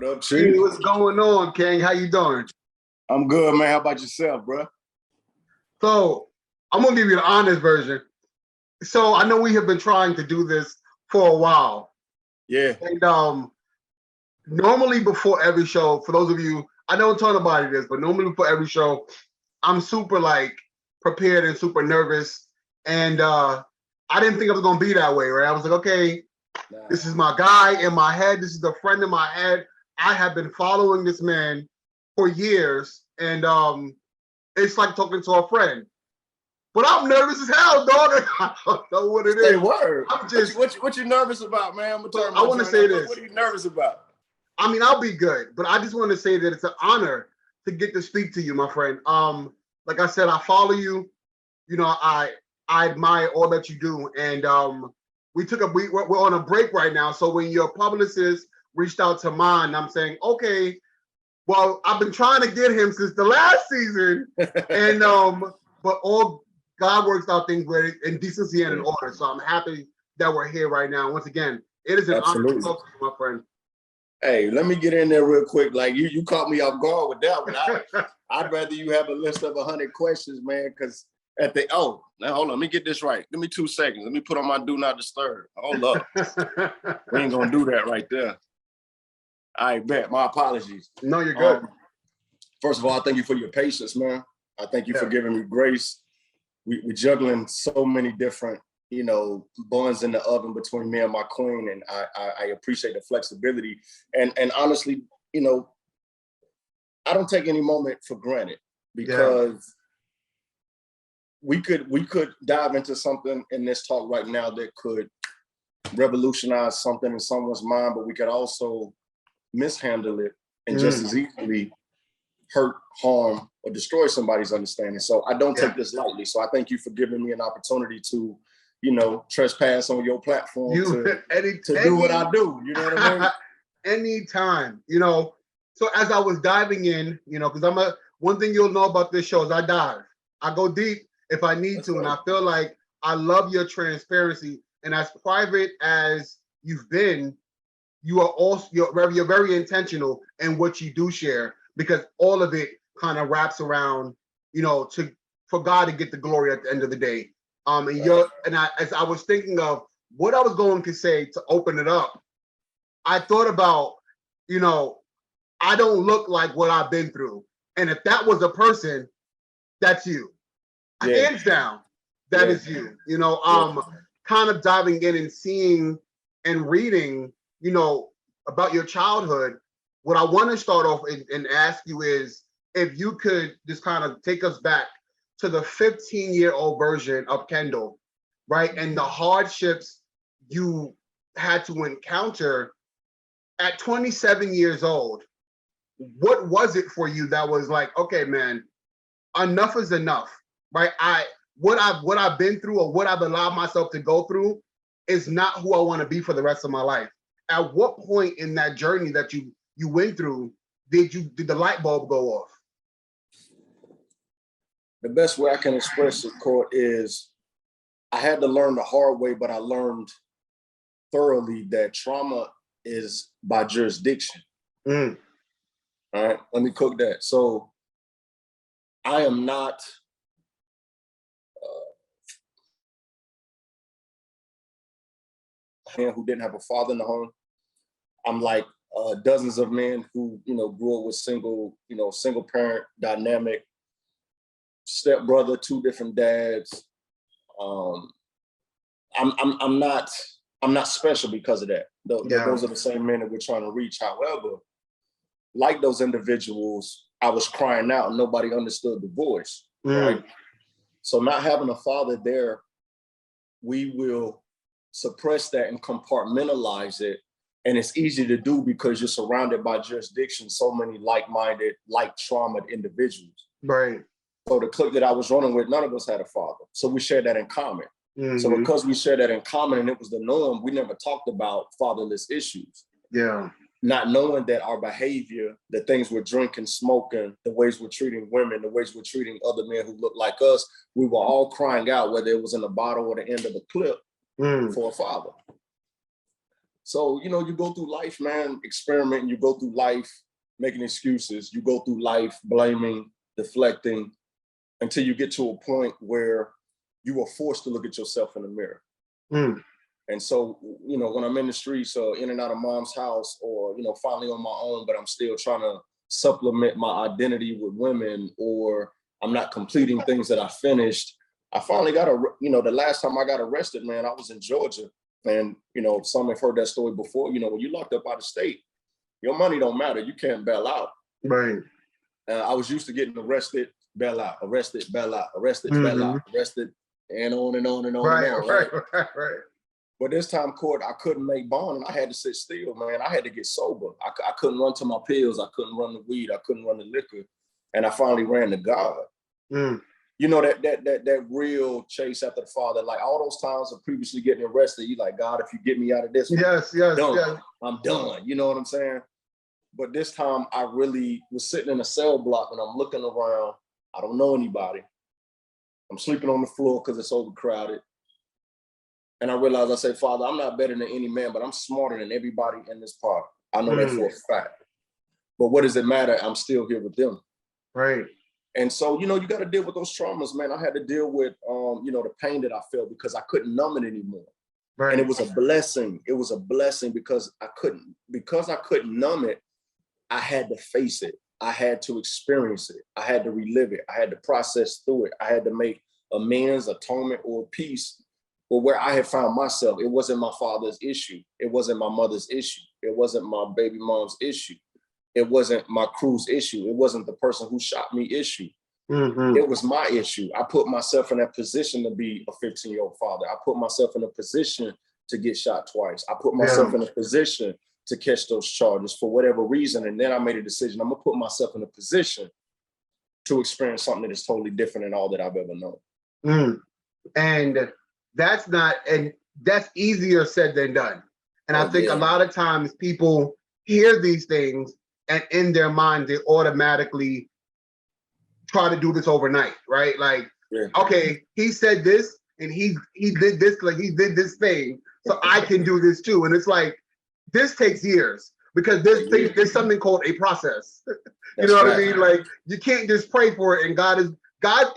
What up, Hey, Chief? what's going on, King? How you doing? I'm good, man. How about yourself, bro? So I'm gonna give you the honest version. So I know we have been trying to do this for a while, Yeah. and normally before every show, for those of you, I don't tell nobody this, but normally before every show, I'm super like prepared and super nervous, and I didn't think it was gonna be that way, right? I was like, okay, this is my guy in my head. This is the friend in my head. I have been following this man for years, and it's like talking to a friend. But I'm nervous as hell, dog. I don't know what it Say is. word. I'm just. What you nervous about, man? I'm gonna turn I my want to joint say up. this. What are you nervous about? I mean, I'll be good, but I just want to say that it's an honor to get to speak to you, my friend. Like I said, I follow you. You know, I admire all that you do, and we're on a break right now. So when your publicist reached out to mine, I'm saying, okay, well, I've been trying to get him since the last season, and but all God works out things with in decency and in order. So I'm happy that we're here right now. Once again, it is an honor to talk to you, my friend. Hey, let me get in there real quick. Like you caught me off guard with that one. I'd rather you have a list of 100 questions, man, because now hold on, let me get this right. Give me 2 seconds. Let me put on my do not disturb. Hold up. We ain't gonna do that right there. I bet. My apologies. No, you're good. First of all, I thank you for your patience, man. I thank you for giving me grace. We're juggling so many different, buns in the oven between me and my queen, and I appreciate the flexibility. And honestly, I don't take any moment for granted, because we could dive into something in this talk right now that could revolutionize something in someone's mind, but we could also mishandle it and just as easily hurt, harm, or destroy somebody's understanding. So I don't take this lightly. So I thank you for giving me an opportunity to, trespass on your platform to do what I do. You know what I mean? Anytime, So as I was diving in, because one thing you'll know about this show is I dive. I go deep if I need to. And I feel like I love your transparency. And as private as you've been, you're very intentional in what you do share, because all of it kind of wraps around, for God to get the glory at the end of the day. As I was thinking of what I was going to say to open it up, I thought about, I don't look like what I've been through. And if that was a person, that's you. Hands down, that is you. Kind of diving in and seeing and reading, about your childhood. What I want to start off and ask you is if you could just kind of take us back to the 15-year-old version of Kendall, right? And the hardships you had to encounter at 27 years old. What was it for you that was like, okay, man, enough is enough, right? What I've been through, or what I've allowed myself to go through, is not who I want to be for the rest of my life. At what point in that journey that you went through did the light bulb go off? The best way I can express it, Court, is I had to learn the hard way, but I learned thoroughly that trauma is by jurisdiction. All right, let me cook that. So I am not a man who didn't have a father in the home. I'm like dozens of men who, grew up with single parent dynamic, stepbrother, 2 different dads. I'm not special because of that. Those are the same men that we're trying to reach. However, like those individuals, I was crying out and nobody understood the voice, right? So not having a father there, we will suppress that and compartmentalize it. And it's easy to do because you're surrounded by jurisdiction, so many like-minded, like-traumatized individuals. Right. So the clique that I was running with, none of us had a father. So we shared that in common. So because we shared that in common and it was the norm, we never talked about fatherless issues. Yeah. Not knowing that our behavior, the things we're drinking, smoking, the ways we're treating women, the ways we're treating other men who look like us, we were all crying out, whether it was in the bottle or the end of the clip, for a father. So, you know, you go through life, man, experimenting, you go through life making excuses, you go through life blaming, deflecting, until you get to a point where you are forced to look at yourself in the mirror. And so, you know, when I'm in the streets or in and out of mom's house, or, you know, finally on my own, but I'm still trying to supplement my identity with women, or I'm not completing things that I finished. I finally got you know, the last time I got arrested, man, I was in Georgia. And, you know, some have heard that story before. You know, when you locked up out of state, your money don't matter. You can't bail out. Right. I was used to getting arrested, bail out, arrested, bail out, arrested, bail out, arrested, and on and on and on and on, right? Right. But this time, Court, I couldn't make bond, and I had to sit still, man. I had to get sober. I couldn't run to my pills. I couldn't run the weed. I couldn't run the liquor. And I finally ran to God. You know, that real chase after the Father, like all those times of previously getting arrested, you like, God, if you get me out of this, I'm done. You know what I'm saying? But this time I really was sitting in a cell block and I'm looking around. I don't know anybody. I'm sleeping on the floor because it's overcrowded. And I realized, I said, Father, I'm not better than any man, but I'm smarter than everybody in this park. I know that for a fact. But what does it matter? I'm still here with them. Right. And so, you know, you got to deal with those traumas, man. I had to deal with, you know, the pain that I felt because I couldn't numb it anymore. Right. And it was a blessing. It was a blessing because I couldn't numb it. I had to face it. I had to experience it. I had to relive it. I had to process through it. I had to make amends, atonement, or peace with where I had found myself. It wasn't my father's issue. It wasn't my mother's issue. It wasn't my baby mom's issue. It wasn't my crew's issue. It wasn't the person who shot me issue. It was my issue. I put myself in that position to be a 15-year-old father. I put myself in a position to get shot twice. I put myself in a position to catch those charges for whatever reason. And then I made a decision. I'm gonna put myself in a position to experience something that is totally different than all that I've ever known. And that's easier said than done. And I think a lot of times people hear these things and in their mind, they automatically try to do this overnight, right? Like, okay, he said this and he did this, like he did this thing, so I can do this too. And it's like, this takes years because there's something called a process. You know what I mean? Like, you can't just pray for it and God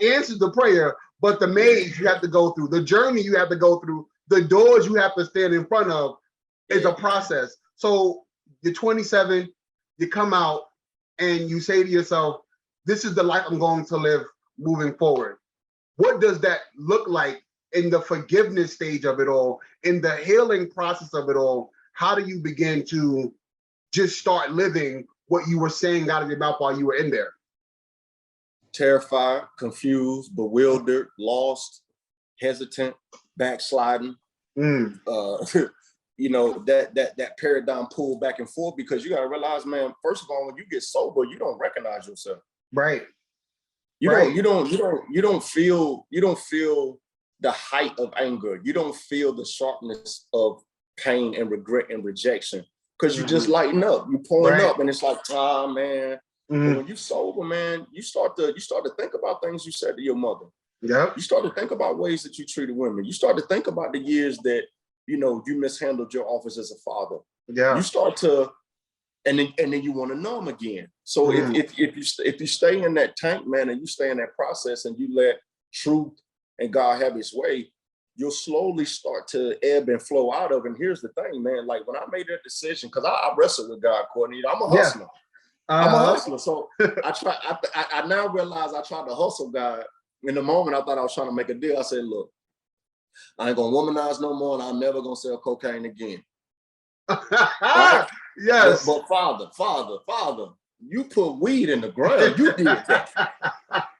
answers the prayer, but the maze you have to go through, the journey you have to go through, the doors you have to stand in front of is a process. So you're 27, you come out and you say to yourself, this is the life I'm going to live moving forward. What does that look like in the forgiveness stage of it all, in the healing process of it all? How do you begin to just start living what you were saying out of your mouth while you were in there? Terrified, confused, bewildered, lost, hesitant, backsliding. You know, that paradigm pull back and forth, because you gotta realize, man, first of all, when you get sober, you don't recognize yourself. Right. You don't feel the height of anger. You don't feel the sharpness of pain and regret and rejection, because you just lighten up. You pulling up, and it's like, man. But when you sober, man, you start to think about things you said to your mother. Yeah. You start to think about ways that you treated women. You start to think about the years that, you know, you mishandled your office as a father. Yeah. You start to, and then you want to numb again. So if you stay in that tank, man, and you stay in that process and you let truth and God have his way, you'll slowly start to ebb and flow out of. And here's the thing, man, like when I made that decision, because I wrestled with God, Courtney, I'm a hustler. I'm a hustler. So I now realize I tried to hustle God. In the moment, I thought I was trying to make a deal. I said, look, I ain't gonna womanize no more, and I'm never gonna sell cocaine again. Right? Yes. But Father, you put weed in the ground. You did that.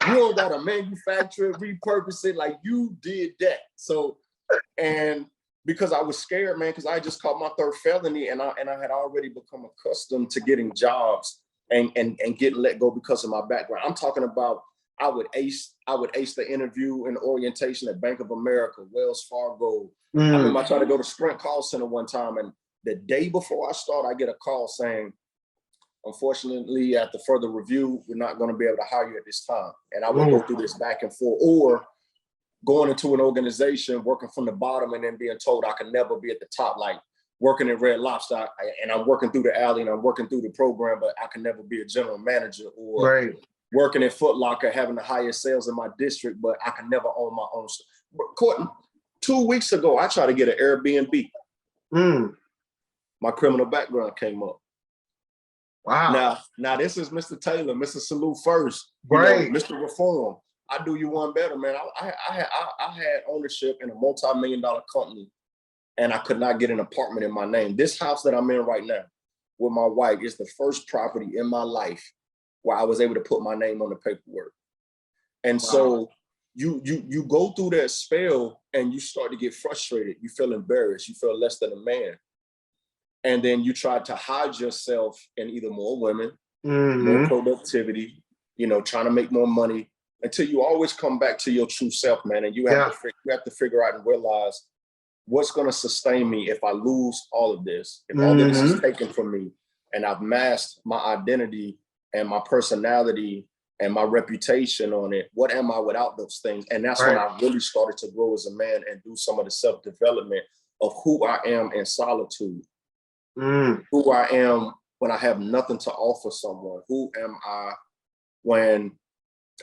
You don't gotta manufacture it, repurpose it, like you did that. So, and because I was scared, man, because I just caught my third felony, and I had already become accustomed to getting jobs and getting let go because of my background. I'm talking about I would ace the interview and orientation at Bank of America, Wells Fargo. I remember I tried to go to Sprint call center one time, and the day before I start, I get a call saying, unfortunately, after further review, we're not going to be able to hire you at this time. And I would go through this back and forth, or going into an organization, working from the bottom, and then being told I can never be at the top. Like, working at Red Lobster, and I'm working through the alley and I'm working through the program, but I can never be a general manager, or working at Foot Locker, having the highest sales in my district, but I can never own my own. Courtney, 2 weeks ago, I tried to get an Airbnb. My criminal background came up. Wow. Now this is Mr. Taylor, Mr. Salute first, Mr. Reform. I do you one better, man. I had ownership in a multi-million-dollar company, and I could not get an apartment in my name. This house that I'm in right now with my wife is the first property in my life where I was able to put my name on the paperwork. And so you go through that spell and you start to get frustrated. You feel embarrassed. You feel less than a man. And then you try to hide yourself in either more women, more productivity, trying to make more money, until you always come back to your true self, man. And you have to figure out and realize what's going to sustain me if I lose all of this, if all of this is taken from me, and I've masked my identity and my personality and my reputation on it. What am I without those things? And that's when I really started to grow as a man and do some of the self-development of who I am in solitude, who I am when I have nothing to offer someone, who am I when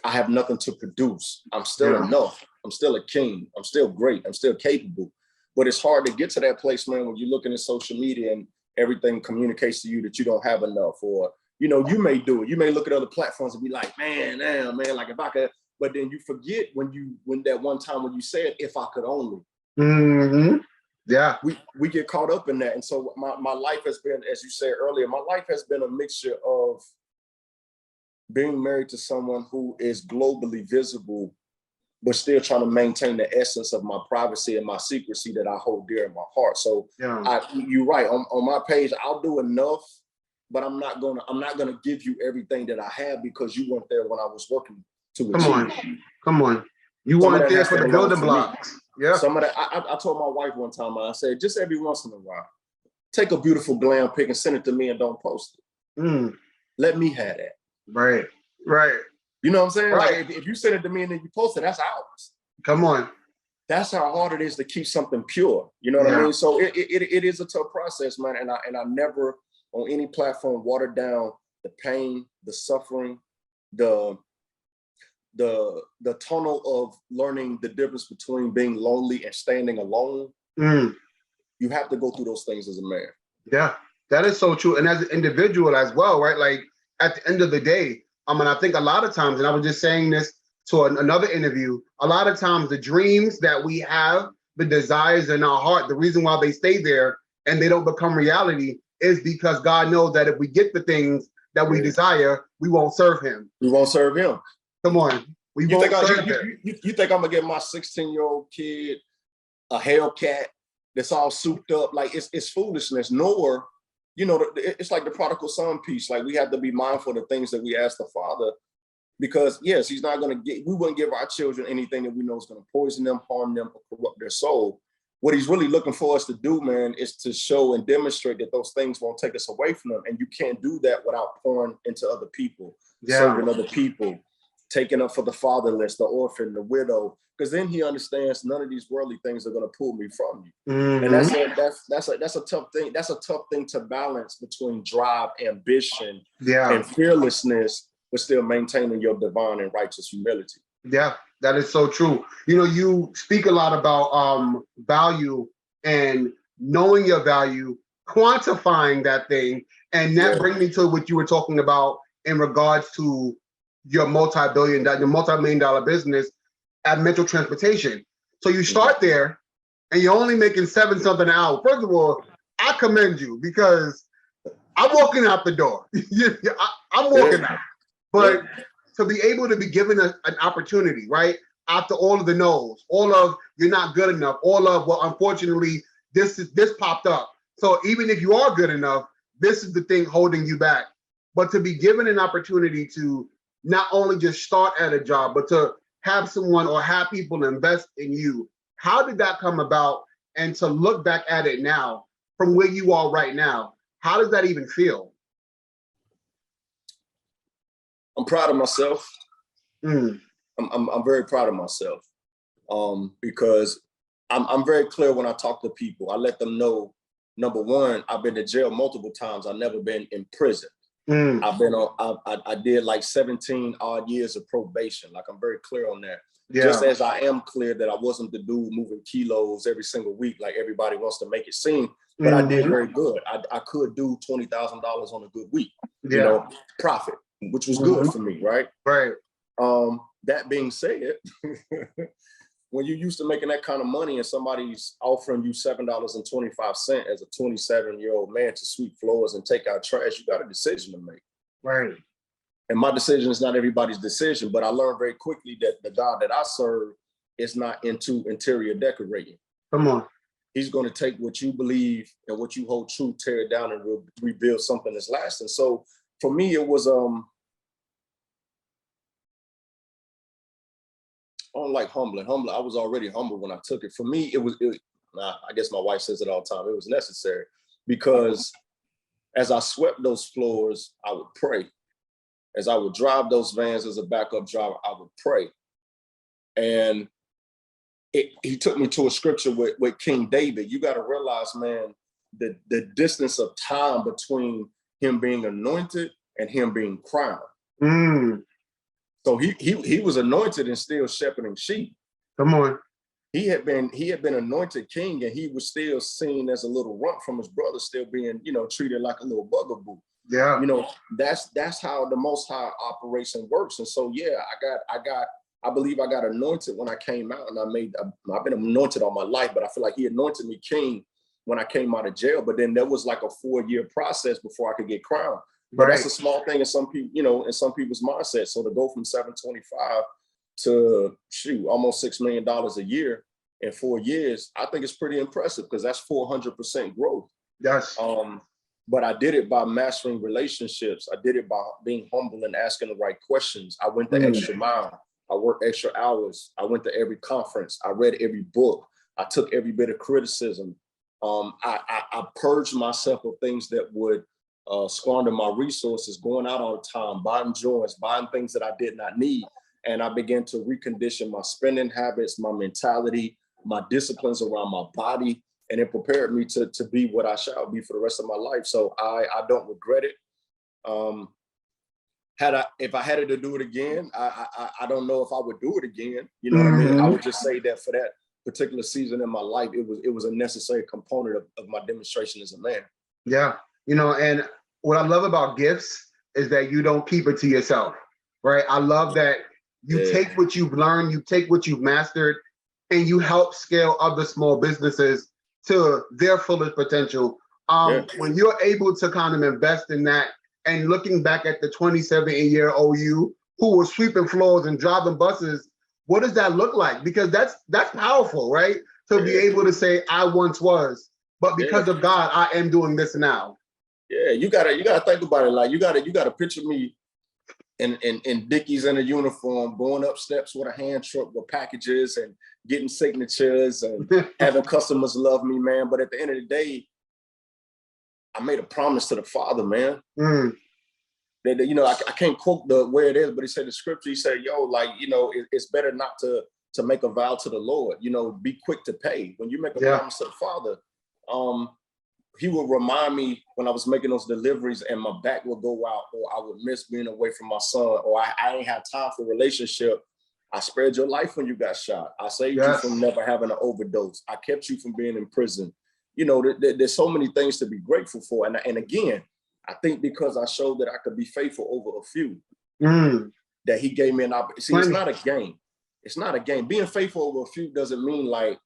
I have nothing to produce. I'm still enough. I'm still a king. I'm still great. I'm still capable. But it's hard to get to that place, man, when you're looking at social media and everything communicates to you that you don't have enough, or, you may do it. You may look at other platforms and be like, man, like if I could, but then you forget when that one time when you said, if I could only. We get caught up in that. And so my life has been, as you said earlier, my life has been a mixture of being married to someone who is globally visible, but still trying to maintain the essence of my privacy and my secrecy that I hold dear in my heart. So you're right. On my page, I'll do enough, but I'm not gonna give you everything that I have, because you weren't there when I was working to achieve. Come on. You weren't there for the building blocks. Yeah. Some of that, I told my wife one time, I said, just every once in a while, take a beautiful glam pic and send it to me and don't post it. Let me have that. Right. You know what I'm saying? Like if you send it to me and then you post it, that's ours. Come on. That's how hard it is to keep something pure. You know what I mean? So it is a tough process, man. And I never on any platform watered down the pain, the suffering, the tunnel of learning the difference between being lonely and standing alone. You have to go through those things as a man. Yeah, that is so true. And as an individual as well, right? Like at the end of the day, and I think a lot of times, and I was just saying this to another interview, a lot of times the dreams that we have, the desires in our heart, the reason why they stay there and they don't become reality is because God knows that if we get the things that we desire, we won't serve him. We won't serve him. Come on. You think I'm gonna get my 16-year-old kid a Hellcat that's all souped up? Like it's foolishness. Nor, it's like the prodigal son piece. Like we have to be mindful of the things that we ask the Father, because yes, he's not gonna we wouldn't give our children anything that we know is gonna poison them, harm them, or corrupt their soul. What he's really looking for us to do, man, is to show and demonstrate that those things won't take us away from them. And you can't do that without pouring into other people, serving other people, taking up for the fatherless, the orphan, the widow, because then he understands none of these worldly things are going to pull me from you. And that's a tough thing. That's a tough thing to balance between drive, ambition, and fearlessness, but still maintaining your divine and righteous humility. Yeah, that is so true. You speak a lot about value and knowing your value, quantifying that thing, and that brings me to what you were talking about in regards to your multi-million dollar business at Mental Transportation. So you start there and you're only making $7 something an hour. First of all, I commend you, because I'm walking out the door. I'm walking out. But to be able to be given an opportunity, right? After all of the no's, all of you're not good enough, all of, well, unfortunately, this popped up. So even if you are good enough, this is the thing holding you back. But to be given an opportunity to not only just start at a job, but to have someone or have people invest in you. How did that come about? And to look back at it now, from where you are right now, how does that even feel? I'm proud of myself. I'm very proud of myself, because I'm very clear when I talk to people. I let them know number one, I've been to jail multiple times. I've never been in prison. I've been on, I did like 17 odd years of probation. Like, I'm very clear on that. Yeah. Just as I am clear that I wasn't the dude moving kilos every single week like everybody wants to make it seem, but I did very good. I could do $20,000 on a good week, you know, profit, which was good for me, right? Right. That being said, when you're used to making that kind of money and somebody's offering you $7.25 as a 27-year-old man to sweep floors and take out trash, you got a decision to make. Right. And my decision is not everybody's decision, but I learned very quickly that the God that I serve is not into interior decorating. Come on. He's going to take what you believe and what you hold true, tear it down, and rebuild something that's lasting. So for me, it was I don't like humbling. I was already humble when I took it. For me, I guess my wife says it all the time. It was necessary because as I swept those floors, I would pray. As I would drive those vans as a backup driver, I would pray. And he took me to a scripture with King David. You got to realize, man, the distance of time between him being anointed and him being crowned. So he was anointed and still shepherding sheep. Come on. He had been anointed king, and he was still seen as a little runt from his brother, still being, you know, treated like a little bugaboo. Yeah. You know, that's how the Most High operation works. And so, yeah, I believe I got anointed when I came out, and I've been anointed all my life, but I feel like he anointed me king when I came out of jail. But then there was like a 4-year process before I could get crowned. But that's a small thing in some people, you know, in some people's mindset. So to go from 725 to almost $6 million a year in 4 years, I think it's pretty impressive because that's 400% growth. Yes. But I did it by mastering relationships. I did it by being humble and asking the right questions. I went the extra mile. I worked extra hours. I went to every conference. I read every book. I took every bit of criticism. I purged myself of things that would squander my resources, going out all the time, buying joints, buying things that I did not need. And I began to recondition my spending habits, my mentality, my disciplines around my body. And it prepared me to be what I shall be for the rest of my life. So I don't regret it. If I had it to do it again, I don't know if I would do it again. You know what I mean? I would just say that for that particular season in my life, it was a necessary component of my demonstration as a man. Yeah. You know, and what I love about gifts is that you don't keep it to yourself, right? I love that you take what you've learned, you take what you've mastered, and you help scale other small businesses to their fullest potential. When you're able to kind of invest in that, and looking back at the 27-year-old you who was sweeping floors and driving buses, what does that look like? Because that's powerful, right? To be able to say, I once was, but because of God, I am doing this now. Yeah, you gotta think about it. Like you gotta picture me in Dickies in a uniform, going up steps with a hand truck with packages and getting signatures and having customers love me, man. But at the end of the day, I made a promise to the Father, man. That, you know, I can't quote where it is, but he said the scripture. He said, "Yo, like, you know, it's better not to make a vow to the Lord. You know, be quick to pay. When you make a promise to the Father, he would remind me when I was making those deliveries and my back would go out, or I would miss being away from my son, or I ain't have time for a relationship. I spared your life when you got shot. I saved you from never having an overdose. I kept you from being in prison. You know, there's so many things to be grateful for. And again, I think because I showed that I could be faithful over a few, that he gave me an opportunity. See, it's not a game. It's not a game. Being faithful over a few doesn't mean like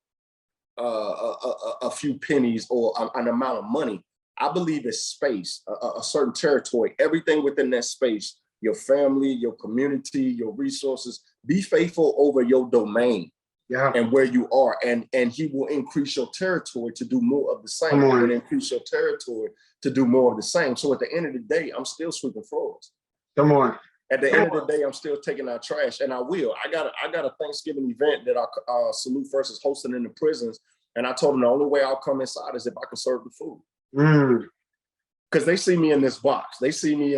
a few pennies or an amount of money. I believe it's space, a certain territory, everything within that space, your family, your community, your resources. Be faithful over your domain and where you are. And he will increase your territory to do more of the same. He will increase your territory to do more of the same. So at the end of the day, I'm still sweeping floors. Come on. At the end of the day, I'm still taking out trash, and I will. I got a Thanksgiving event that Salute First is hosting in the prisons, and I told them the only way I'll come inside is if I can serve the food. Because they see me in this box. They see me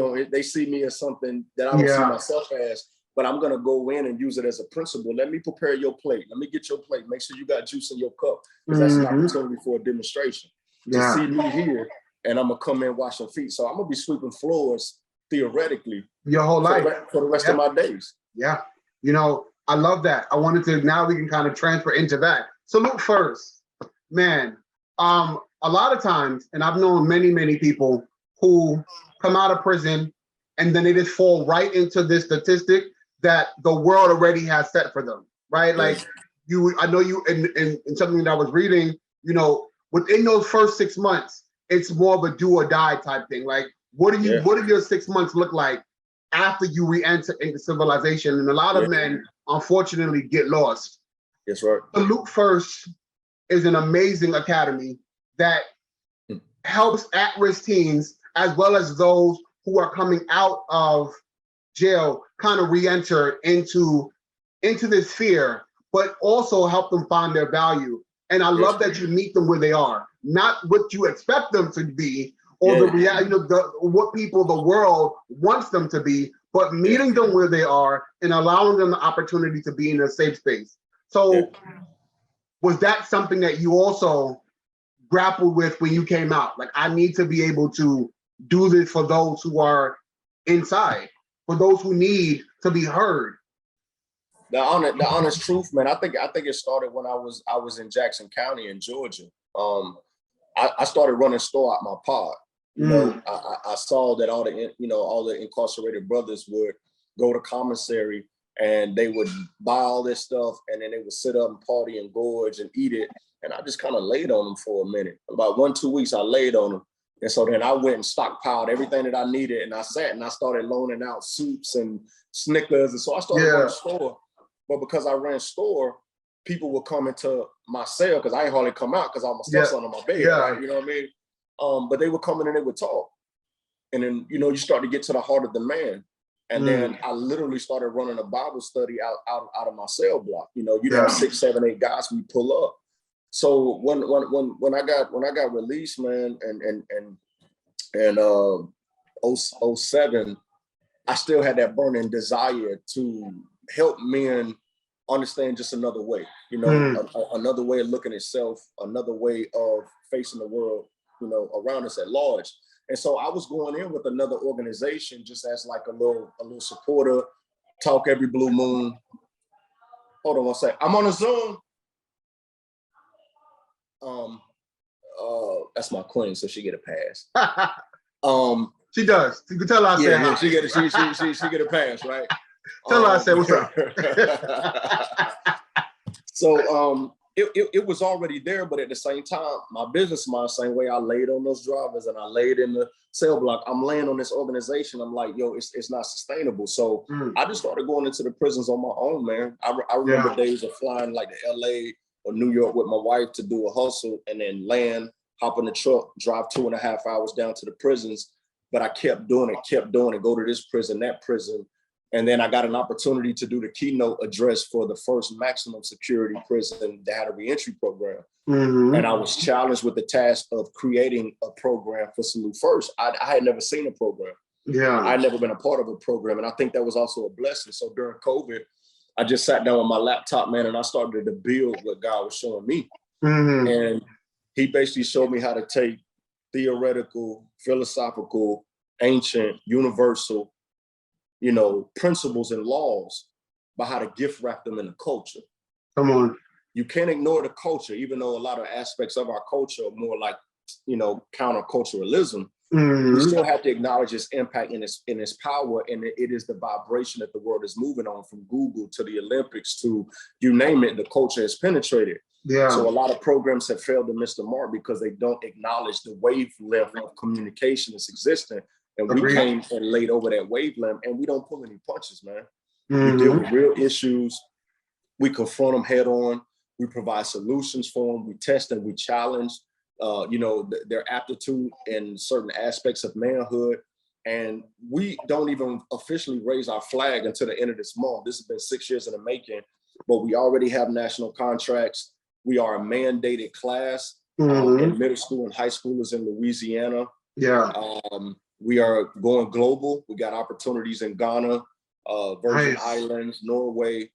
as something that I don't see myself as, but I'm gonna go in and use it as a principle. Let me prepare your plate. Let me get your plate. Make sure you got juice in your cup, because that's an opportunity for a demonstration. to see me here, and I'm gonna come in washing feet. So I'm gonna be sweeping floors theoretically your whole life for the rest of my days. Yeah, you know, I love that. I wanted to, now we can kind of transfer into that. Salute first, man. A lot of times, and I've known many people who come out of prison and then they just fall right into this statistic that the world already has set for them, right? Like I know you in something that I was reading, you know, within those first 6 months, it's more of a do or die type thing. Like, what do your 6 months look like after you re-enter into civilization? And a lot of men, unfortunately, get lost. That's right. Salute First is an amazing academy that helps at-risk teens, as well as those who are coming out of jail, kind of re-enter into this sphere, but also help them find their value. And I love that you meet them where they are, not what you expect them to be, or the reality of what people, the world wants them to be, but meeting them where they are and allowing them the opportunity to be in a safe space. So was that something that you also grappled with when you came out? Like, I need to be able to do this for those who are inside, for those who need to be heard. The honest truth, man. I think it started when I was in Jackson County in Georgia. I started running store out my pod. You know, I saw that all the incarcerated brothers would go to commissary and they would buy all this stuff, and then they would sit up and party and gorge and eat it. And I just kind of laid on them for a minute. About 1-2 weeks, I laid on them. And so then I went and stockpiled everything that I needed, and I sat and I started loaning out soups and Snickers. And so I started running store. But because I ran store, people would come into my cell, because I ain't hardly come out because all my stuff's under my bed, right? You know what I mean? But they would come in and they would talk. And then, you know, you start to get to the heart of the man. And then I literally started running a Bible study out of my cell block. You know, you'd have 6, 7, 8 guys we pull up. So when I got released, man, and 07, I still had that burning desire to help men understand just another way, you know, another way of looking at self, another way of facing the world, you know, around us at large. And so I was going in with another organization just as like a little supporter, talk every blue moon. Hold on one sec. I'm on a Zoom. That's my queen, so she get a pass. She does. You can tell her I said hi. She get a pass, right? Tell her I said what's up. So it was already there, but at the same time, my business mind, same way I laid on those drivers and I laid in the cell block, I'm laying on this organization. I'm like, yo, it's not sustainable. So I just started going into the prisons on my own, man. I remember days of flying like to LA or New York with my wife to do a hustle, and then land, hop in the truck, drive 2.5 hours down to the prisons. But I kept doing it, go to this prison, that prison. And then I got an opportunity to do the keynote address for the first maximum security prison that had a reentry program. And I was challenged with the task of creating a program for Salute First. I had never seen a program. I'd never been a part of a program. And I think that was also a blessing. So during COVID, I just sat down with my laptop, man, and I started to build what God was showing me. And he basically showed me how to take theoretical, philosophical, ancient, universal, you know, principles and laws, but how to gift wrap them in the culture. Come on. You can't ignore the culture, even though a lot of aspects of our culture are more like, you know, counterculturalism. We still have to acknowledge its impact and its power, and it is the vibration that the world is moving on, from Google to the Olympics to you name it. The culture has penetrated. So a lot of programs have failed to miss the mark because they don't acknowledge the wavelength of communication that's existing. And we came and laid over that wavelength, and we don't pull any punches, man. We deal with real issues. We confront them head on. We provide solutions for them. We test and we challenge, you know, their aptitude in certain aspects of manhood. And we don't even officially raise our flag until the end of this month. This has been 6 years in the making, but we already have national contracts. We are a mandated class in middle school and high schoolers in Louisiana. We are going global. We got opportunities in Ghana, Virgin Islands, Norway.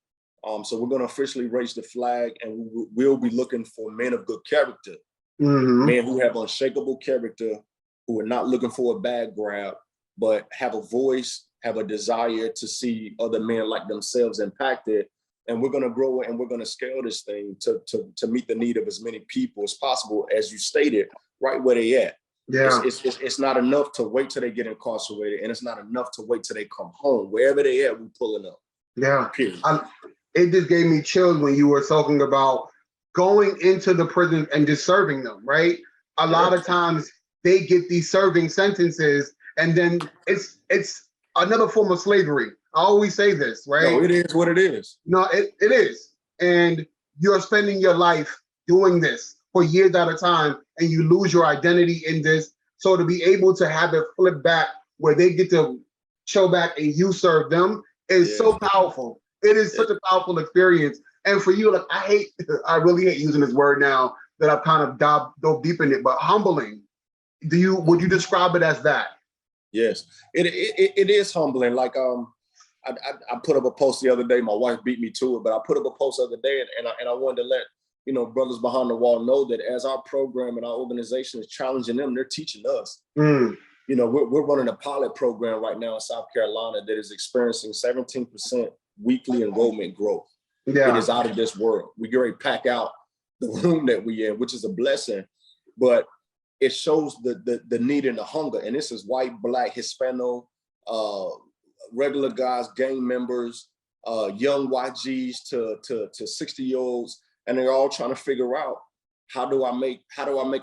So we're going to officially raise the flag, and we'll be looking for men of good character. Mm-hmm. Men who have unshakable character, who are not looking for a bad grab, but have a voice, have a desire to see other men like themselves impacted. And we're going to grow and we're going to scale this thing to meet the need of as many people as possible, as you stated, right where they at. Yeah. It's not enough to wait till they get incarcerated, and it's not enough to wait till they come home. Wherever they at, we pulling up. Yeah. Period. It just gave me chills when you were talking about going into the prison and just serving them, right? A lot of times they get these serving sentences, and then it's another form of slavery. I always say this, right? No, it is what it is. No, it is. And you're spending your life doing this for years at a time, and you lose your identity in this. So to be able to have it flip back where they get to chill back and you serve them is so powerful. It is such a powerful experience. And for you, like I really hate using this word now that I've kind of dove deep in it, but humbling. Would you describe it as that? Yes, it is humbling. Like I put up a post the other day. My wife beat me to it, but I put up a post the other day, and I wanted to let brothers behind the wall know that as our program and our organization is challenging them, they're teaching us. We're running a pilot program right now in South Carolina that is experiencing 17% weekly enrollment growth. Yeah. It is out of this world. We get ready to pack out the room that we in, which is a blessing, but it shows the need and the hunger. And this is white, black, Hispano, regular guys, gang members, young YGs to 60-year-olds, and they're all trying to figure out how do I make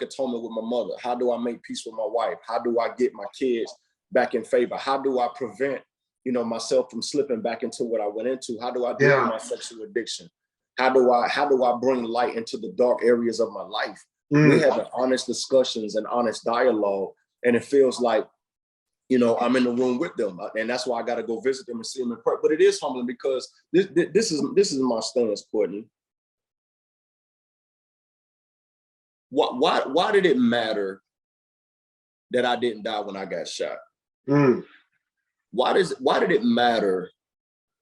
atonement with my mother? How do I make peace with my wife? How do I get my kids back in favor? How do I prevent myself from slipping back into what I went into? How do I deal with my sexual addiction? How do I bring light into the dark areas of my life? We're having honest discussions and honest dialogue, and it feels like I'm in the room with them, and that's why I got to go visit them and see them in person. But it is humbling because this is my stance, Courtney. Why did it matter that I didn't die when I got shot? Why did it matter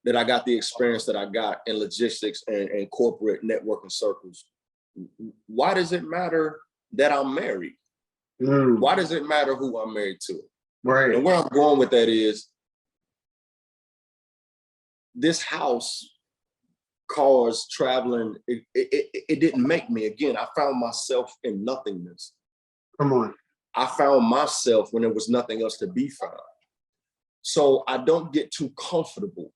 that I got the experience that I got in logistics and corporate networking circles? Why does it matter that I'm married? Why does it matter who I'm married to? Right. And where I'm going with that is this house, cars, traveling, it didn't make me. Again, I found myself in nothingness. Come on. I found myself when there was nothing else to be found. So I don't get too comfortable.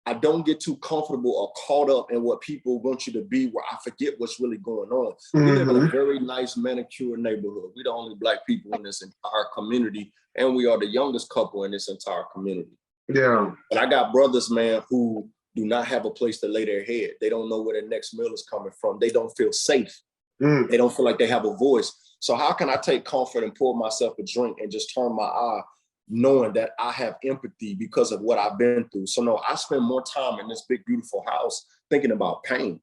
I don't get too comfortable or caught up in what people want you to be, where I forget what's really going on. We live in a very nice manicured neighborhood. We're the only Black people in this entire community, and we are the youngest couple in this entire community. Yeah. But I got brothers, man, who do not have a place to lay their head. They don't know where their next meal is coming from. They don't feel safe. They don't feel like they have a voice. So how can I take comfort and pour myself a drink and just turn my eye, knowing that I have empathy because of what I've been through? So no, I spend more time in this big, beautiful house thinking about pain,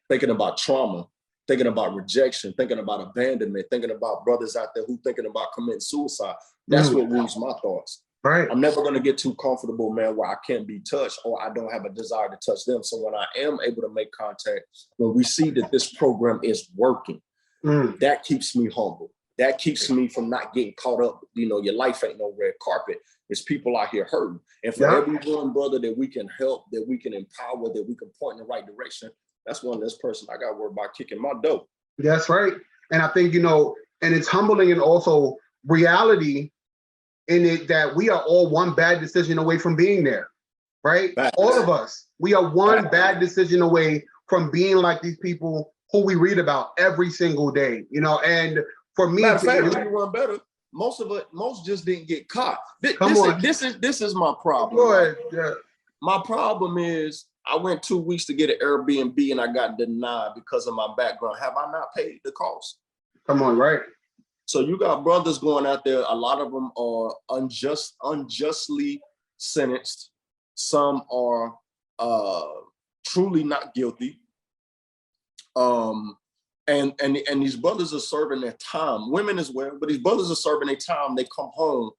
thinking about trauma, thinking about rejection, thinking about abandonment, thinking about brothers out there who thinking about committing suicide. That's what rules my thoughts. Right. I'm never going to get too comfortable, man, where I can't be touched or I don't have a desire to touch them. So when I am able to make contact, when we see that this program is working, that keeps me humble. That keeps me from not getting caught up. Your life ain't no red carpet. There's people out here hurting. And for every one brother that we can help, that we can empower, that we can point in the right direction, that's one less person I got to worry about kicking my dough. That's right. And I think, and it's humbling and also reality in it that we are all one bad decision away from being there, right? All of us. We are one bad decision away from being like these people who we read about every single day, and for me, one better. Most just didn't get caught. This is my problem. Right? My problem is I went 2 weeks to get an Airbnb and I got denied because of my background. Have I not paid the cost? Come on, right? So you got brothers going out there. A lot of them are unjustly sentenced. Some are truly not guilty. And these brothers are serving their time, women as well, but these brothers are serving their time. They come home.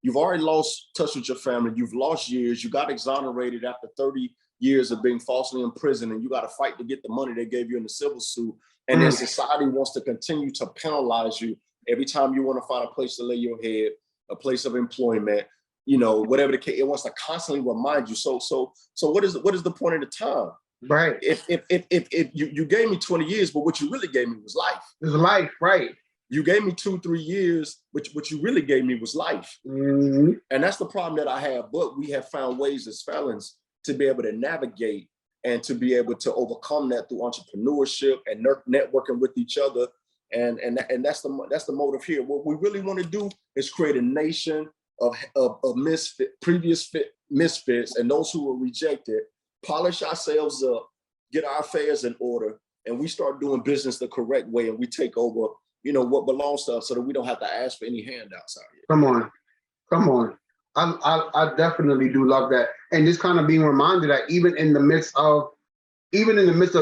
You've already lost touch with your family. You've lost years. You got exonerated after 30 years of being falsely imprisoned, and you got to fight to get the money they gave you in the civil suit. And then society wants to continue to penalize you every time you want to find a place to lay your head, a place of employment, you know, whatever the case. It wants to constantly remind you. So what is the point of the time? Right. If you gave me 20 years, but what you really gave me was life. It was life, right? You gave me 2-3 years, which what you really gave me was life. And that's the problem that I have. But we have found ways as felons to be able to navigate and to be able to overcome that through entrepreneurship and networking with each other. And that's the motive here. What we really want to do is create a nation of misfits and those who were rejected, polish ourselves up, get our affairs in order, and we start doing business the correct way, and we take over, you know, what belongs to us, so that we don't have to ask for any handouts out here. Come on. I definitely do love that. And just kind of being reminded that even in the midst of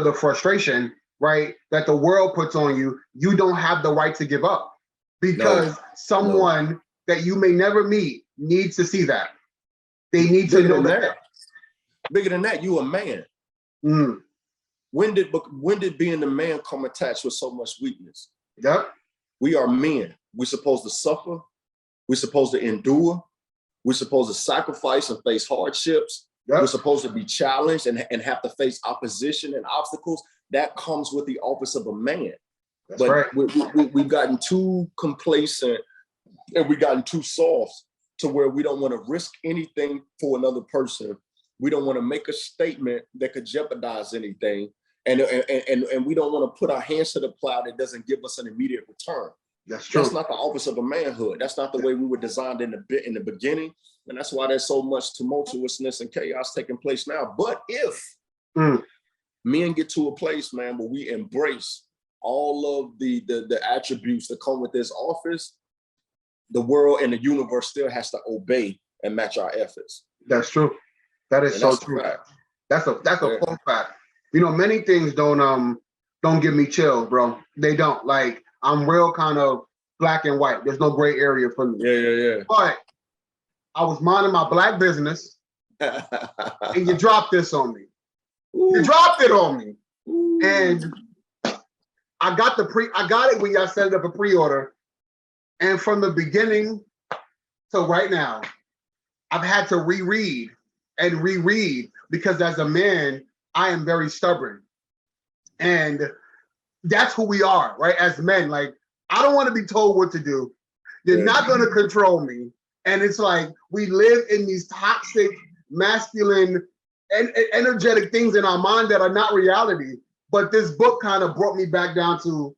the frustration, right, that the world puts on you, you don't have the right to give up, because someone that you may never meet needs to see that. They need to know that. Bigger than that, you a man. When did being a man come attached with so much weakness? Yep. We are men. We're supposed to suffer. We're supposed to endure. We're supposed to sacrifice and face hardships. Yep. We're supposed to be challenged and have to face opposition and obstacles. That comes with the office of a man. That's right. We've gotten too complacent and we've gotten too soft to where we don't want to risk anything for another person. We don't want to make a statement that could jeopardize anything. And we don't want to put our hands to the plow that doesn't give us an immediate return. That's true. That's not the office of a manhood. That's not the way we were designed in the beginning. And that's why there's so much tumultuousness and chaos taking place now. But if men get to a place, man, where we embrace all of the attributes that come with this office, the world and the universe still has to obey and match our efforts. That's true. That is so true. That's a full fact. You know, many things don't give me chills, bro. They don't. Like, I'm real kind of black and white. There's no gray area for me. Yeah. But I was minding my black business, and you dropped this on me. Ooh. You dropped it on me. Ooh. And I got it when y'all set it up a pre-order. And from the beginning to right now, I've had to reread because as a man, I am very stubborn. And that's who we are, right? As men, like, I don't want to be told what to do. You're not going to control me. And it's like, we live in these toxic, masculine, and energetic things in our mind that are not reality. But this book kind of brought me back down to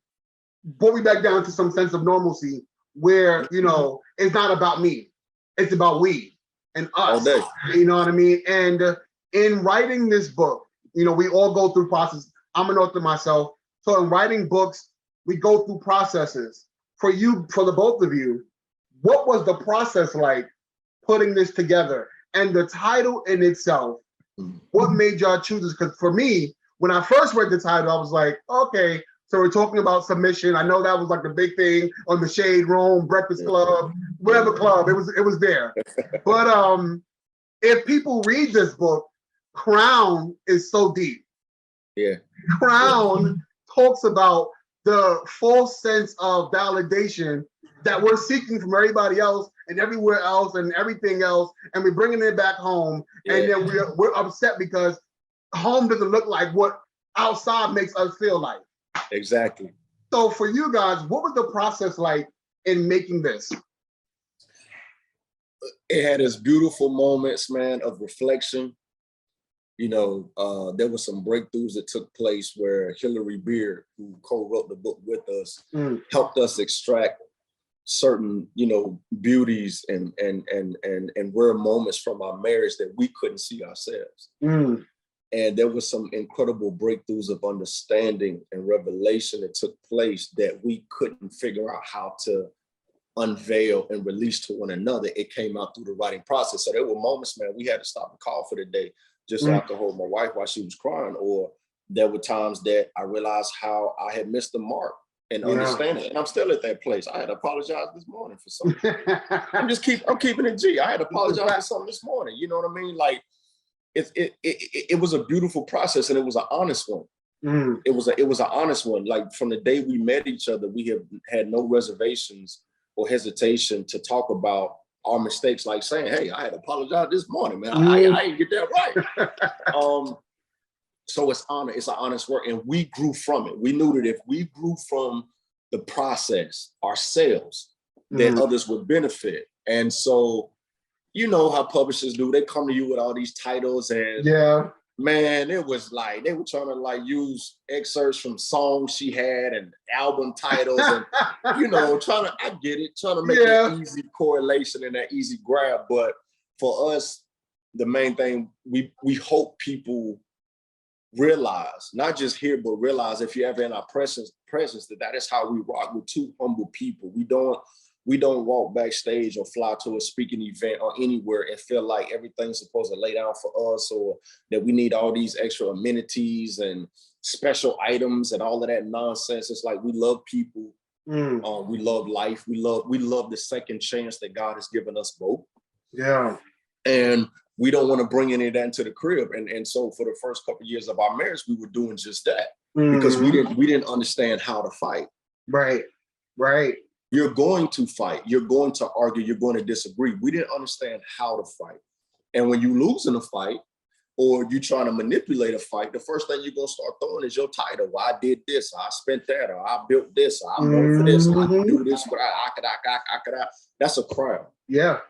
some sense of normalcy where, you know, it's not about me. It's about we and us. All day. You know what I mean? And in writing this book, you know, we all go through process. I'm an author myself. So in writing books, we go through processes. For the both of you, what was the process like putting this together? And the title in itself, what made y'all choose this? Because for me, when I first read the title, I was like, okay, so we're talking about submission. I know that was like the big thing on the Shade Room, Breakfast Club, whatever club, it was there. But if people read this book, Crown is so deep. Yeah. Crown talks about the false sense of validation that we're seeking from everybody else and everywhere else and everything else, and we're bringing it back home, and then we're upset because home doesn't look like what outside makes us feel like. Exactly. So for you guys, what was the process like in making this? It had its beautiful moments, man, of reflection. You know, there were some breakthroughs that took place where Hillary Beard, who co-wrote the book with us, helped us extract certain, you know, beauties and rare moments from our marriage that we couldn't see ourselves. And there was some incredible breakthroughs of understanding and revelation that took place that we couldn't figure out how to unveil and release to one another. It came out through the writing process. So there were moments, man, we had to stop and call for the day just so I could hold my wife while she was crying. Or there were times that I realized how I had missed the mark and understanding. And I'm still at that place. I had to apologize this morning for something. I'm keeping it G. I had to apologize for something this morning. You know what I mean? Like, it was a beautiful process, and it was an honest one. It was an honest one. Like from the day we met each other, we have had no reservations or hesitation to talk about our mistakes, like saying, "Hey, I had to apologize this morning, man. I didn't get that right." So it's an honest work, and we grew from it. We knew that if we grew from the process ourselves, that others would benefit. And so, you know how publishers do, they come to you with all these titles, and man, it was like they were trying to like use excerpts from songs she had and album titles, and you know, I get it, trying to make that easy correlation and that easy grab. But for us, the main thing, we hope people realize, not just hear, but realize if you're ever in our presence, that is how we rock. We're two humble people. We don't walk backstage or fly to a speaking event or anywhere and feel like everything's supposed to lay down for us, or that we need all these extra amenities and special items and all of that nonsense. It's like we love people. We love life. We love the second chance that God has given us both. Yeah. And we don't want to bring any of that into the crib. And so for the first couple of years of our marriage, we were doing just that because we didn't understand how to fight. Right. You're going to fight. You're going to argue. You're going to disagree. We didn't understand how to fight. And when you lose in a fight or you trying to manipulate a fight, the first thing you're going to start throwing is your title. Well, I did this. I spent that. Or I built this. Or I'm known for this. I can do this. But I could. That's a crown. Yeah.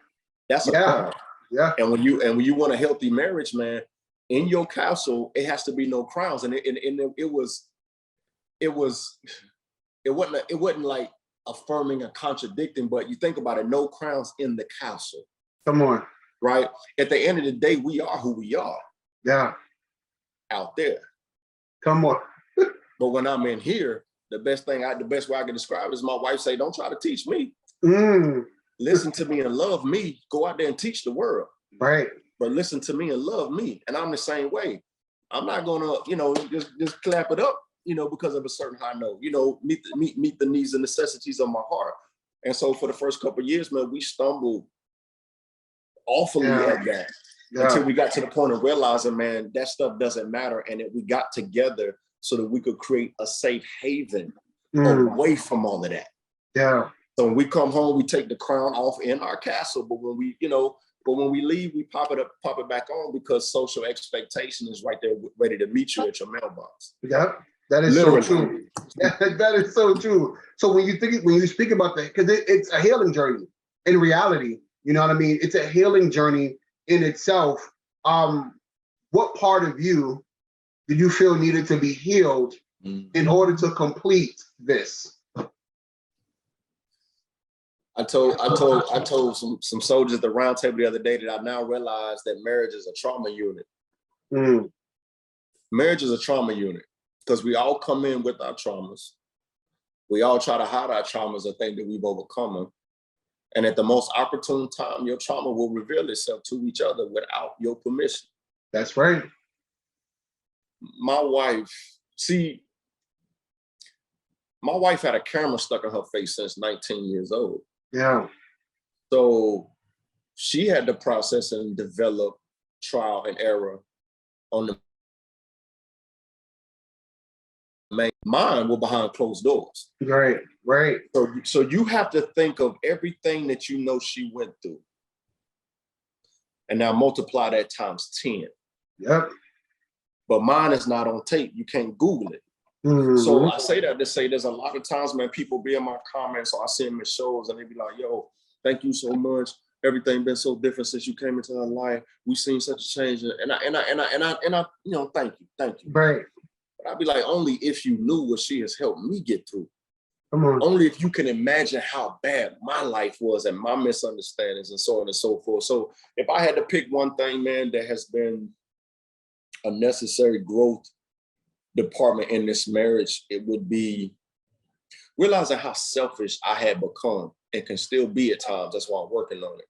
That's a crown. Yeah. And when you want a healthy marriage, man, in your castle, it has to be no crowns. And it wasn't like affirming or contradicting, but you think about it, no crowns in the castle. Come on. Right? At the end of the day, we are who we are. Yeah. Out there. Come on. But when I'm in here, the best way I can describe is my wife say, don't try to teach me. Listen to me and love me. Go out there and teach the world. Right. But listen to me and love me. And I'm the same way. I'm not gonna, just clap it up, because of a certain high note, meet the needs and necessities of my heart. And so for the first couple of years, man, we stumbled awfully at that until we got to the point of realizing, man, that stuff doesn't matter. And that we got together so that we could create a safe haven away from all of that. Yeah. So when we come home, we take the crown off in our castle. But when we leave, we pop it back on because social expectation is right there ready to meet you at your mailbox. Yeah. That is literally so true. That is so true. So when you speak about that, because it's a healing journey in reality, you know what I mean? It's a healing journey in itself. What part of you did you feel needed to be healed in order to complete this? I told some soldiers at the round table the other day that I now realize that marriage is a trauma unit. Marriage is a trauma unit. Because we all come in with our traumas. We all try to hide our traumas or think that we've overcome them. And at the most opportune time, your trauma will reveal itself to each other without your permission. That's right. My wife had a camera stuck in her face since 19 years old. Yeah. So she had to process and develop trial and error on the mine were behind closed doors. Right. So you have to think of everything that she went through. And now multiply that times 10. Yep. But mine is not on tape. You can't Google it. So I say that to say there's a lot of times, man, people be in my comments or I see them in shows and they be like, yo, thank you so much. Everything been so different since you came into our life. We've seen such a change. And I thank you. Right. I'd be like, only if you knew what she has helped me get through. Come on. Only if you can imagine how bad my life was and my misunderstandings and so on and so forth. So if I had to pick one thing, man, that has been a necessary growth department in this marriage, it would be realizing how selfish I had become and can still be at times. That's why I'm working on it.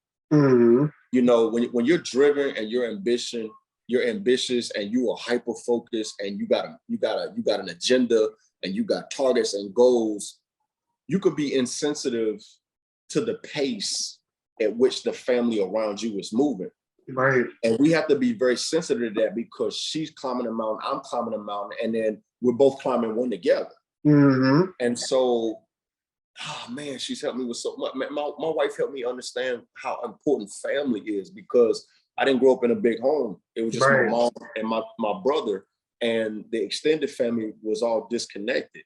When you're driven and you're ambitious and you are hyper focused and you got an agenda and you got targets and goals, you could be insensitive to the pace at which the family around you is moving. Right. And we have to be very sensitive to that because she's climbing a mountain, I'm climbing a mountain, and then we're both climbing one together. Mm-hmm. And so, oh man, she's helped me with so much. My wife helped me understand how important family is because I didn't grow up in a big home. It was just my mom and my brother, and the extended family was all disconnected.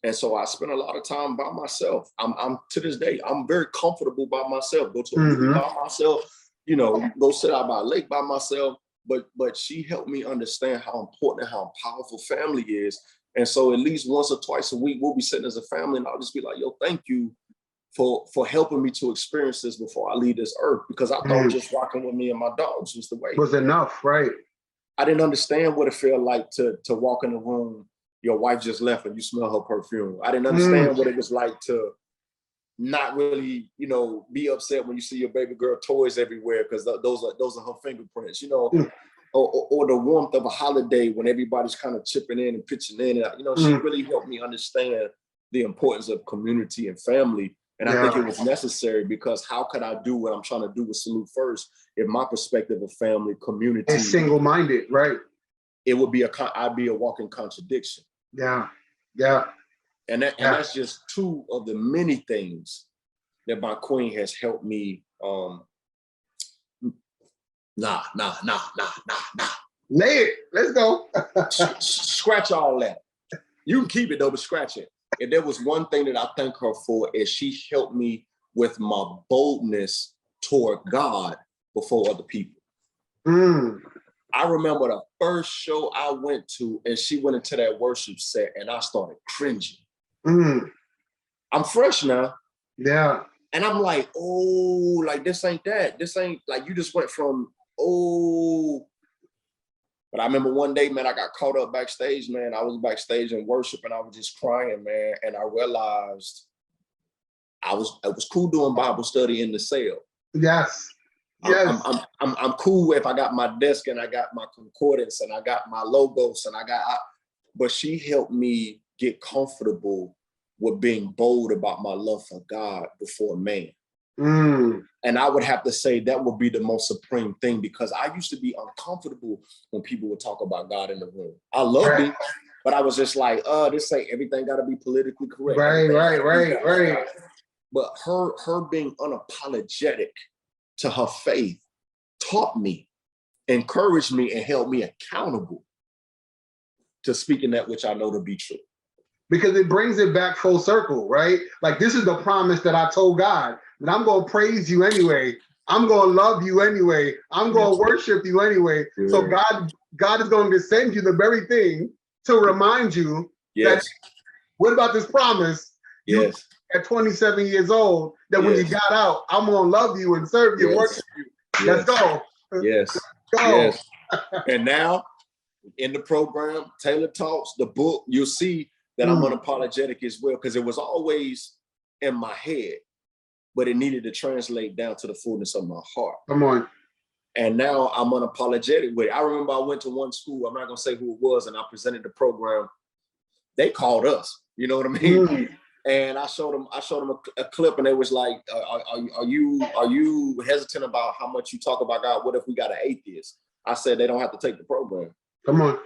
And so I spent a lot of time by myself. I'm to this day, I'm very comfortable by myself. Go to a movie by myself, you know, go sit out by a lake by myself. But she helped me understand how important and how powerful family is. And so at least once or twice a week, we'll be sitting as a family and I'll just be like, yo, thank you for helping me to experience this before I leave this earth. Because I thought just rocking with me and my dogs was the way. Was enough, right? I didn't understand what it felt like to walk in the room, your wife just left and you smell her perfume. I didn't understand what it was like to not really, you know, be upset when you see your baby girl toys everywhere because those are her fingerprints, you know, or the warmth of a holiday when everybody's kind of chipping in and pitching in. And, you know, she really helped me understand the importance of community and family. And I think it was necessary because how could I do what I'm trying to do with Salute First if my perspective of family, community is single-minded, right? It would be I'd be a walking contradiction. Yeah. And that's just two of the many things that my queen has helped me. Nah. Lay it. Let's go. Scratch all that. You can keep it though, but scratch it. If there was one thing that I thank her for is she helped me with my boldness toward God before other people. I remember the first show I went to and she went into that worship set and I started cringing. I'm fresh now. Yeah. And I'm like, oh, like this ain't that. This ain't like you just went from, oh. But I remember one day, man, I got caught up backstage, man. I was backstage in worship and I was just crying, man. And I realized it was cool doing Bible study in the cell. Yes. I'm cool if I got my desk and I got my concordance and I got my logos and but she helped me get comfortable with being bold about my love for God before man. And I would have to say that would be the most supreme thing because I used to be uncomfortable when people would talk about God in the room. I loved it, but I was just like, this ain't everything got to be politically correct. Right. But her being unapologetic to her faith taught me, encouraged me, and held me accountable to speaking that which I know to be true. Because it brings it back full circle, right? Like this is the promise that I told God, that I'm going to praise you anyway. I'm going to love you anyway. I'm going to worship you anyway. So God is going to send you the very thing to remind you that what about this promise? You at 27 years old, that when you got out, I'm going to love you and serve you, worship you. Let's go. Go. And now in the program, Taylor Talks, the book, you'll see that I'm unapologetic as well, because it was always in my head, but it needed to translate down to the fullness of my heart. Come on. And now I'm unapologetic with it. I remember I went to one school, I'm not gonna say who it was, and I presented the program. They called us, you know what I mean? And I showed them a clip and they was like, are you hesitant about how much you talk about God? What if we got an atheist? I said, they don't have to take the program. Come on.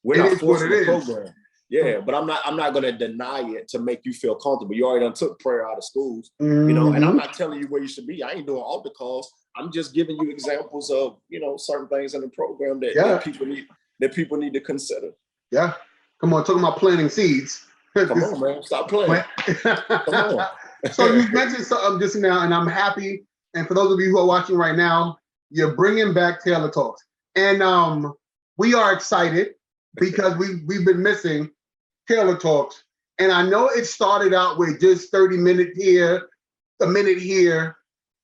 We're not forcing the program. Yeah, but I'm not going to deny it to make you feel comfortable. You already done took prayer out of schools, you know, and I'm not telling you where you should be. I ain't doing altar calls. I'm just giving you examples of, you know, certain things in the program that people need to consider. Yeah. Come on, talking about planting seeds. Come on, man. Stop playing. Come on. So you mentioned something just now, and I'm happy. And for those of you who are watching right now, you're bringing back Taylor Talks. And we are excited because we've been missing Taylor Talks. And I know it started out with just 30 minutes here, a minute here.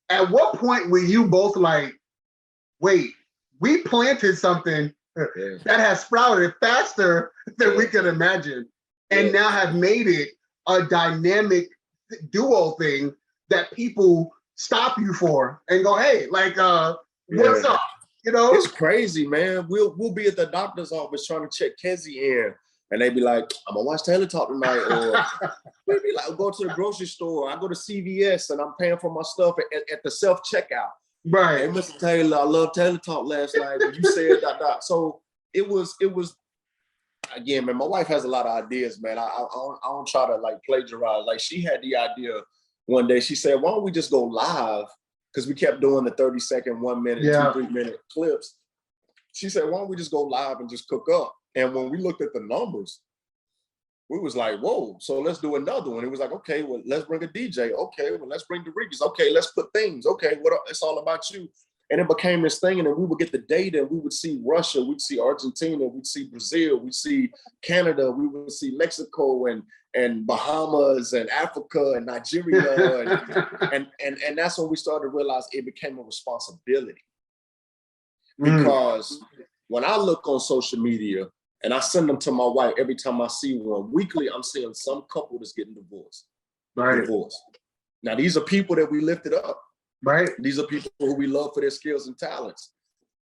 At what point were you both like, wait, we planted something that has sprouted faster than we could imagine, and now have made it a dynamic duo thing that people stop you for and go, hey, like, what's up? You know, it's crazy, man. We'll be at the doctor's office trying to check Kezzy in, and they be like, I'm gonna watch Taylor Talk tonight, or we'll be like, go to the grocery store. I go to CVS and I'm paying for my stuff at the self checkout, Right. Hey, Mr. Taylor, I love Taylor Talk last night, but you said dot. So it was again, man. My wife has a lot of ideas, man. I don't try to like plagiarize. Like she had the idea one day. She said, "Why don't we just go live?" Because we kept doing the 30-second, 1 minute, 2-3 minute clips. She said, "Why don't we just go live and just cook up?" And when we looked at the numbers, we was like, "Whoa!" So let's do another one. It was like, "Okay, well, let's bring a DJ. Okay, well, let's bring the Riggers. Okay, let's put things. Okay, it's all about you." And it became this thing, and then we would get the data, and we would see Russia, we'd see Argentina, we'd see Brazil, we'd see Canada, we would see Mexico and Bahamas and Africa and Nigeria. and that's when we started to realize it became a responsibility. Because when I look on social media and I send them to my wife every time I see one, weekly, I'm seeing some couple that's getting divorced. Right. Divorced. Now, these are people that we lifted up. Right. These are people who we love for their skills and talents,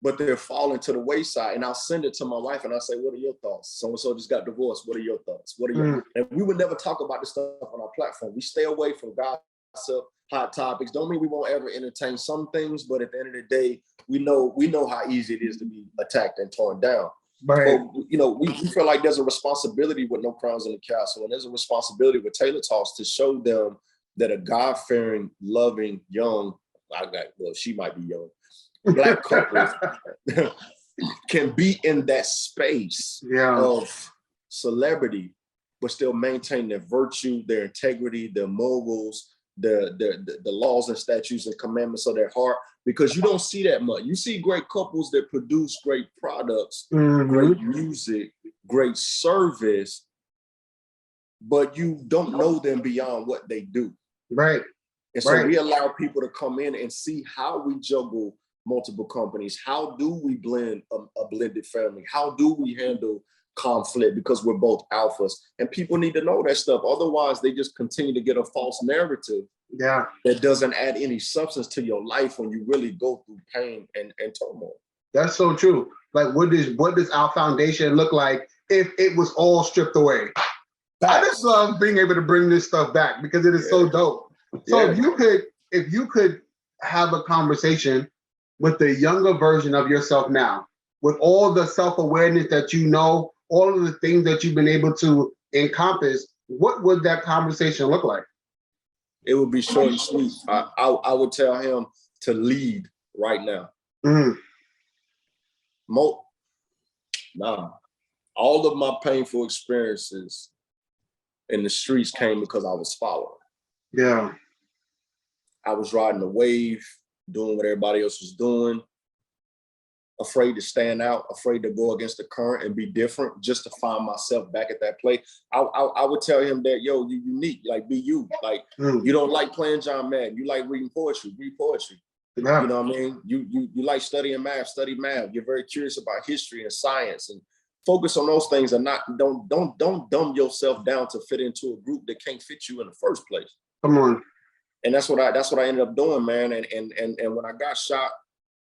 but they're falling to the wayside. And I'll send it to my wife and I say, "What are your thoughts? So-and-so just got divorced. What are your thoughts? What are your?" And we would never talk about this stuff on our platform. We stay away from gossip, hot topics. Don't mean we won't ever entertain some things, but at the end of the day, we know how easy it is to be attacked and torn down. Right. But we feel like there's a responsibility with No Crowns in the Castle, and there's a responsibility with Taylor Talks to show them that a God-fearing, loving, young, she might be young, Black couple can be in that space of celebrity, but still maintain their virtue, their integrity, their morals, the laws and statutes and commandments of their heart, because you don't see that much. You see great couples that produce great products, great music, great service, but you don't know them beyond what they do. Right. And so we allow people to come in and see how we juggle multiple companies. How do we blend a blended family? How do we handle conflict? Because we're both alphas, and people need to know that stuff. Otherwise, they just continue to get a false narrative that doesn't add any substance to your life when you really go through pain and turmoil. That's so true. Like, what does our foundation look like if it was all stripped away? I just love being able to bring this stuff back because it is so dope. So if you could have a conversation with the younger version of yourself now, with all the self-awareness that you know, all of the things that you've been able to encompass, what would that conversation look like? It would be short and sweet. I would tell him to lead right now. All of my painful experiences in the streets came because I was following. Yeah. I was riding the wave, doing what everybody else was doing, afraid to stand out, afraid to go against the current and be different, just to find myself back at that place. I would tell him that, yo, you're unique, like, be you. Like, you don't like playing John Madden. You like reading poetry, read poetry. Yeah. You know what I mean? You like studying math, study math. You're very curious about history and science, and focus on those things, and don't dumb yourself down to fit into a group that can't fit you in the first place. Come on. And that's what I ended up doing, man. And when I got shot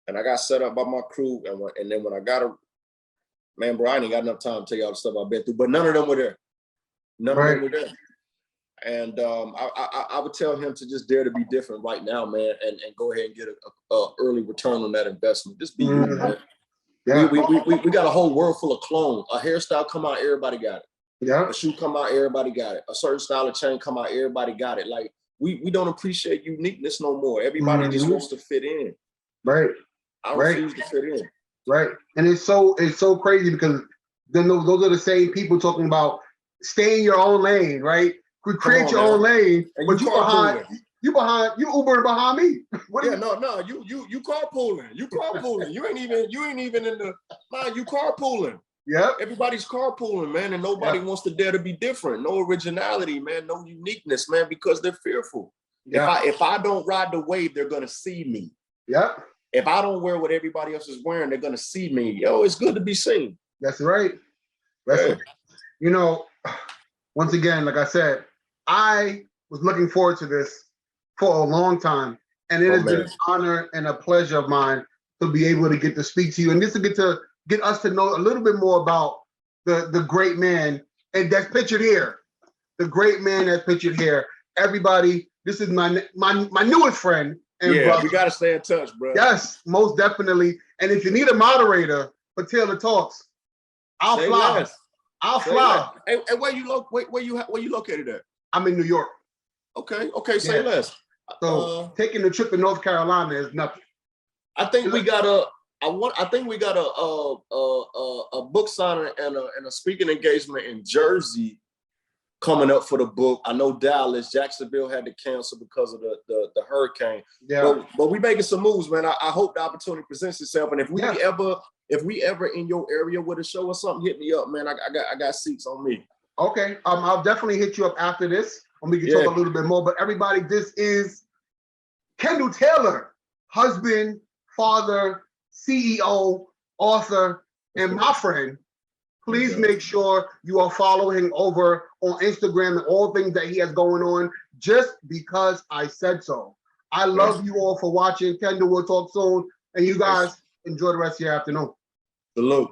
and I got set up by my crew, and then when I got man, bro, I ain't got enough time to tell y'all the stuff I've been through, but none of them were there. None of them were there. And I would tell him to just dare to be different right now, man, and go ahead and get a early return on that investment. Just be you, man. Yeah. We got a whole world full of clones. A hairstyle come out, everybody got it. Yeah. A shoe come out, everybody got it. A certain style of chain come out, everybody got it. Like, we don't appreciate uniqueness no more. Everybody just wants to fit in. Right. I refuse to fit in. Right. And it's so crazy because then those are the same people talking about stay in your own lane, right? Create your own lane, and but you Ubering behind me. You carpooling. You ain't even in the mind. You carpooling. Yeah. Everybody's carpooling, man, and nobody wants to dare to be different. No originality, man. No uniqueness, man, because they're fearful. Yeah. If I don't ride the wave, they're gonna see me. Yeah. If I don't wear what everybody else is wearing, they're gonna see me. Yo, it's good to be seen. That's right. You know, once again, like I said, I was looking forward to this for a long time, and it has been an honor and a pleasure of mine to be able to get to speak to you, and just to get us to know a little bit more about the great man, and that's pictured here. The great man that's pictured here. Everybody, this is my newest friend, and yeah, brother. we gotta stay in touch, bro. Yes, most definitely. And if you need a moderator for Taylor Talks, I'll Say fly. less. I'll Say fly. less. Hey, where you located at? I'm in New York. Okay, say Yeah. less. So taking the trip to North Carolina is nothing. I think we got a book signing and a speaking engagement in Jersey coming up for the book. I know Dallas, Jacksonville had to cancel because of the hurricane. Yeah. But we making some moves, man. I hope the opportunity presents itself. And if we ever in your area with a show or something, hit me up, man. I got seats on me. Okay. I'll definitely hit you up after this and we can talk a little bit more. But everybody, this is Kendall Taylor, husband, father, CEO, author, and my friend. Please make sure you are following over on Instagram and all things that he has going on, just because I said so. I love you all for watching. Kendall, we'll talk soon. And you guys enjoy the rest of your afternoon. Salute.